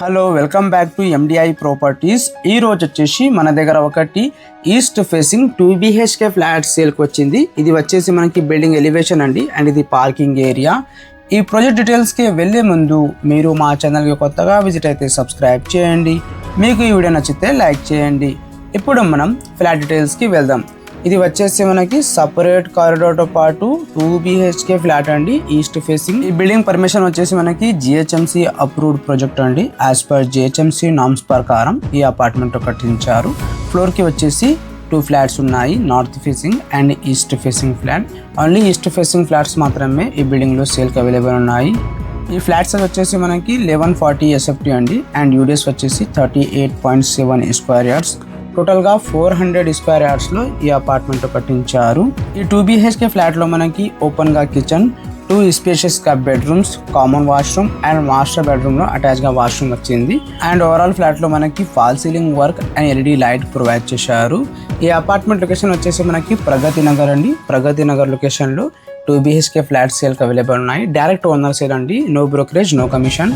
Hello welcome back to MDI properties. ఈ రోజు వచ్చేసి మన దగ్గర ఒకటి ఈస్ట్ ఫేసింగ్ 2BHK ఫ్లాట్ సేల్కి వచ్చింది. ఇది వచ్చేసి మనకి బిల్డింగ్ ఎలివేషన్ అండి, అండ్ ఇది పార్కింగ్ ఏరియా. ఈ ప్రాజెక్ట్ డీటెయిల్స్కి వెళ్ళే ముందు మీరు మా ఛానల్కి కొత్తగా విజిట్ అయితే సబ్స్క్రైబ్ చేయండి. మీకు ఈ వీడియో నచ్చితే లైక్ చేయండి. ఇప్పుడు మనం ఫ్లాట్ డీటెయిల్స్కి వెళ్దాం. ఇది వచ్చేసి మనకి సపరేట్ కారిడార్తో పాటు 2BHK ఫ్లాట్ అండి, ఈస్ట్ ఫేసింగ్. ఈ బిల్డింగ్ పర్మిషన్ వచ్చేసి మనకి GHMC అప్రూవ్డ్ ప్రాజెక్ట్ అండి. యాజ్ పర్ GHMC నామ్స్ ప్రకారం ఈ అపార్ట్మెంట్ కట్టించారు. ఫ్లోర్ కి వచ్చేసి 2 ఫ్లాట్స్ ఉన్నాయి, north facing and east facing flat. Only east facing flats మాత్రమే ఈ బిల్డింగ్ లో సేల్ కి అవైలబుల్ ఉన్నాయి. ఈ ఫ్లాట్స్ వచ్చేసి మనకి 1140 SFT అండి, అండ్ యూడిఎస్ వచ్చేసి 38.7 స్క్వేర్ యార్డ్స్. టోటల్గా 400 స్క్వేర్ యార్డ్స్లో ఈ అపార్ట్మెంట్ కట్టించారు. ఈ 2BHK ఫ్లాట్లో మనకి ఓపెన్గా కిచెన్, 2 స్పేషియస్గా bedrooms, common washroom and master బెడ్రూమ్లో అటాచ్గా వాష్రూమ్ వచ్చింది. అండ్ ఓవరాల్ ఫ్లాట్లో మనకి fall ceiling work and LED light provide చేశారు. ఈ అపార్ట్మెంట్ లొకేషన్ వచ్చేసి మనకి ప్రగతి నగర్ అండి. ప్రగతి నగర్ లొకేషన్లో 2BHK ఫ్లాట్ సేల్కి అవైలబుల్ ఉన్నాయి. డైరెక్ట్ ఓనర్ సేల్ అండి, నో బ్రోకరేజ్, నో కమిషన్.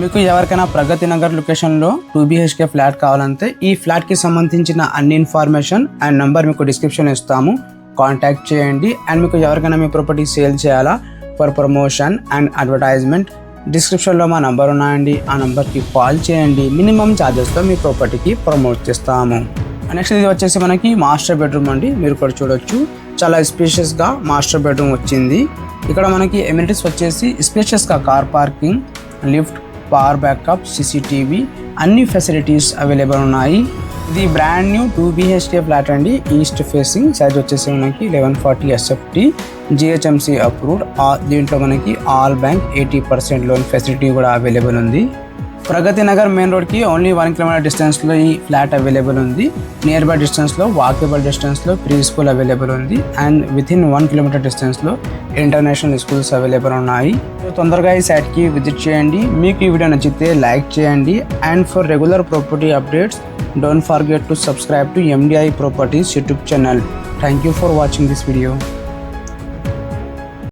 మీకు ఎవరికైనా ప్రగతి నగర్ లొకేషన్లో 2BHK ఫ్లాట్ కావాలంటే ఈ ఫ్లాట్కి సంబంధించిన అన్ని ఇన్ఫర్మేషన్ అండ్ నంబర్ మీకు డిస్క్రిప్షన్ ఇస్తాము, కాంటాక్ట్ చేయండి. అండ్ మీకు ఎవరికైనా మీ ప్రాపర్టీ సేల్ చేయాలా ఫర్ ప్రమోషన్ అండ్ అడ్వర్టైజ్మెంట్, డిస్క్రిప్షన్లో మా నంబర్ ఉన్నాయండి, ఆ నంబర్కి కాల్ చేయండి. మినిమం ఛార్జెస్తో మీ ప్రాపర్టీకి ప్రమోట్ చేస్తాము. నెక్స్ట్ ఇది వచ్చేసి మనకి మాస్టర్ బెడ్రూమ్ అండి. మీరు కూడా చూడొచ్చు, చాలా స్పేషియస్గా మాస్టర్ బెడ్రూమ్ వచ్చింది. ఇక్కడ మనకి ఎమ్యూనిటీస్ వచ్చేసి స్పేషియస్గా car parking, lift, power backup, CCTV అన్ని ఫెసిలిటీస్ అవైలబుల్ ఉన్నాయి. ఇది బ్రాండ్ న్యూ 2BHK ఫ్లాట్ అండి, ఈస్ట్ ఫేసింగ్. సైజ్ వచ్చేసి మనకి 1140 SFT, GHMC అప్రూవ్డ్. దీంట్లో మనకి ఆల్ బ్యాంక్ 80% లోన్ ఫెసిలిటీ కూడా అవైలబుల్ ఉంది. ప్రగతి నగర్ మెయిన్ రోడ్కి ఓన్లీ 1 కిలోమీటర్ డిస్టెన్స్లో ఈ ఫ్లాట్ అవైలబుల్ ఉంది. నియర్ బై డిస్టెన్స్లో, వాకబుల్ డిస్టెన్స్లో ప్రీ స్కూల్ అవైలబుల్ ఉంది. అండ్ వితిన్ 1 కిలోమీటర్ డిస్టెన్స్లో ఇంటర్నేషనల్ స్కూల్స్ అవైలబుల్ ఉన్నాయి. తొందరగా ఈ సైట్కి విజిట్ చేయండి. మీకు ఈ వీడియో నచ్చితే లైక్ చేయండి. And for regular property updates don't forget to subscribe to MDI properties YouTube channel. Thank you for watching this video.